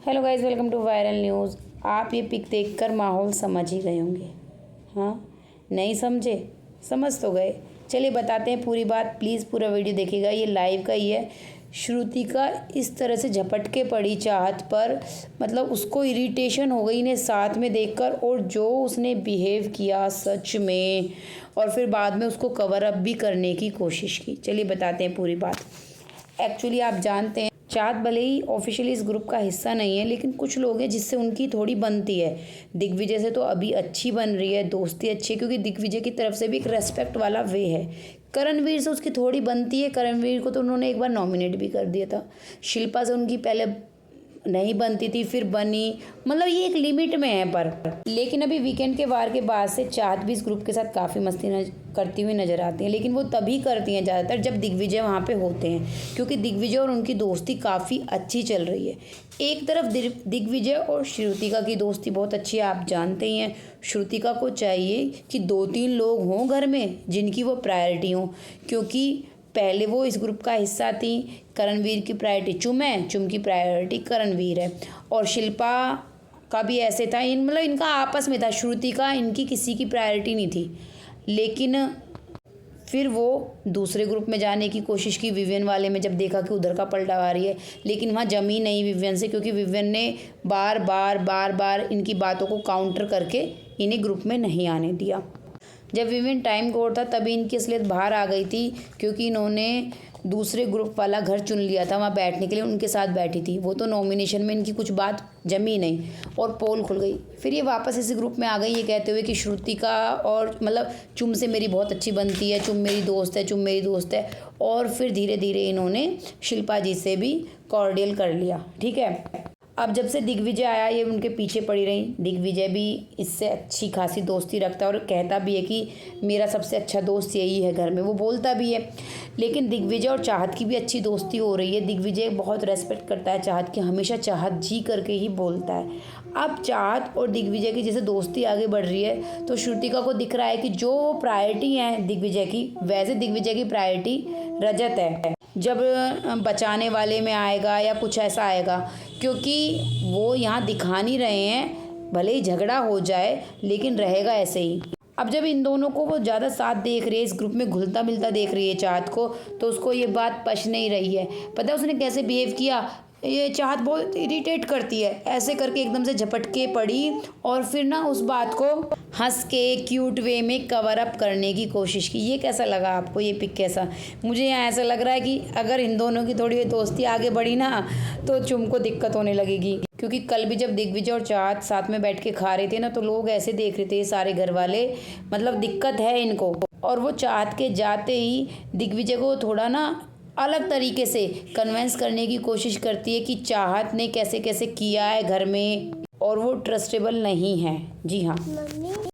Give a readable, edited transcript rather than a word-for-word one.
Hello guys, welcome to viral news. आप ये pick देखकर माहौल समझ ही गए होंगे। हाँ, नहीं समझे? समझ तो गए। चलिए बताते हैं पूरी बात, प्लीज़ पूरा वीडियो देखिएगा। ये लाइव का ही है। श्रुतिका इस तरह से झपट के पड़ी चाहत पर, मतलब उसको इरिटेशन हो गई इन्हें साथ में देखकर, और जो उसने बिहेव किया सच में, और फिर बाद में उसको कवर अप भी करने की कोशिश की। चलिए बताते हैं पूरी बात। एक्चुअली आप जानते हैं, चाहत भले ही ऑफिशियली इस ग्रुप का हिस्सा नहीं है, लेकिन कुछ लोग हैं जिससे उनकी थोड़ी बनती है। दिग्विजय से तो अभी अच्छी बन रही है, दोस्ती अच्छी है, क्योंकि दिग्विजय की तरफ से भी एक रेस्पेक्ट वाला वे है। करणवीर से उसकी थोड़ी बनती है। करणवीर को तो उन्होंने एक बार नॉमिनेट भी कर दिया था। शिल्पा से उनकी पहले नहीं बनती थी, फिर बनी, मतलब ये एक लिमिट में है। पर लेकिन अभी वीकेंड के वार के बाद से चाहत भी इस ग्रुप के साथ काफ़ी मस्ती करती हुई नजर आती हैं, लेकिन वो तभी करती हैं ज़्यादातर जब दिग्विजय वहाँ पे होते हैं, क्योंकि दिग्विजय और उनकी दोस्ती काफ़ी अच्छी चल रही है। एक तरफ दिग्विजय और श्रुतिका की दोस्ती बहुत अच्छी है, आप जानते ही हैं। श्रुतिका को चाहिए कि 2-3 लोग हों घर में जिनकी वो प्रायोरिटी हों, क्योंकि पहले वो इस ग्रुप का हिस्सा थी। करणवीर की प्रायोरिटी चुम है, चुम की प्रायोरिटी करणवीर है, और शिल्पा का भी ऐसे था। मतलब इनका आपस में था। श्रुतिका इनकी किसी की प्रायोरिटी नहीं थी, लेकिन फिर वो दूसरे ग्रुप में जाने की कोशिश की, विवियन वाले में, जब देखा कि उधर का पलटा आ रही है, लेकिन वहाँ जमी नहीं विवियन से, क्योंकि विवियन ने बार बार इनकी बातों को काउंटर करके इन्हें ग्रुप में नहीं आने दिया। जब विवियन टाइम कोड था तभी इनकी असलियत बाहर आ गई थी, क्योंकि इन्होंने दूसरे ग्रुप वाला घर चुन लिया था वहाँ बैठने के लिए, उनके साथ बैठी थी वो। तो नॉमिनेशन में इनकी कुछ बात जमी नहीं और पोल खुल गई। फिर ये वापस इसी ग्रुप में आ गई, ये कहते हुए कि श्रुतिका और मतलब चुम से मेरी बहुत अच्छी बनती है, चुम मेरी दोस्त है, चुम मेरी दोस्त है। और फिर धीरे धीरे इन्होंने शिल्पा जी से भी कॉर्डियल कर लिया, ठीक है। अब जब से दिग्विजय आया, ये उनके पीछे पड़ी रही। दिग्विजय भी इससे अच्छी खासी दोस्ती रखता है और कहता भी है कि मेरा सबसे अच्छा दोस्त यही है घर में, वो बोलता भी है। लेकिन दिग्विजय और चाहत की भी अच्छी दोस्ती हो रही है। दिग्विजय बहुत रेस्पेक्ट करता है चाहत की, हमेशा चाहत जी करके ही बोलता है। अब चाहत और दिग्विजय की जैसे दोस्ती आगे बढ़ रही है, तो श्रुतिका को दिख रहा है कि जो प्रायोरिटी है दिग्विजय की, वैसे दिग्विजय की प्रायोरिटी रजत है। जब बचाने वाले में आएगा या कुछ ऐसा आएगा, क्योंकि वो यहाँ दिखा नहीं रहे हैं, भले ही झगड़ा हो जाए लेकिन रहेगा ऐसे ही। अब जब इन दोनों को वो ज़्यादा साथ देख रही है, इस ग्रुप में घुलता मिलता देख रही है चाहत को, तो उसको ये बात पच नहीं रही है। पता है उसने कैसे बिहेव किया? ये चाहत बहुत इरिटेट करती है, ऐसे करके एकदम से झपट के पड़ी, और फिर ना उस बात को हंस के क्यूट वे में कवर अप करने की कोशिश की। ये कैसा लगा आपको, ये पिक कैसा? मुझे यहाँ ऐसा लग रहा है कि अगर इन दोनों की थोड़ी दोस्ती आगे बढ़ी ना, तो चुम को दिक्कत होने लगेगी। क्योंकि कल भी जब दिग्विजय और चाहत साथ में बैठ के खा रहे थे ना, तो लोग ऐसे देख रहे थे सारे घर वाले, मतलब दिक्कत है इनको। और वो चाहत के जाते ही दिग्विजय को थोड़ा ना अलग तरीके से कन्विंस करने की कोशिश करती है कि चाहत ने कैसे कैसे किया है घर में, और वो ट्रस्टेबल नहीं है। जी हाँ।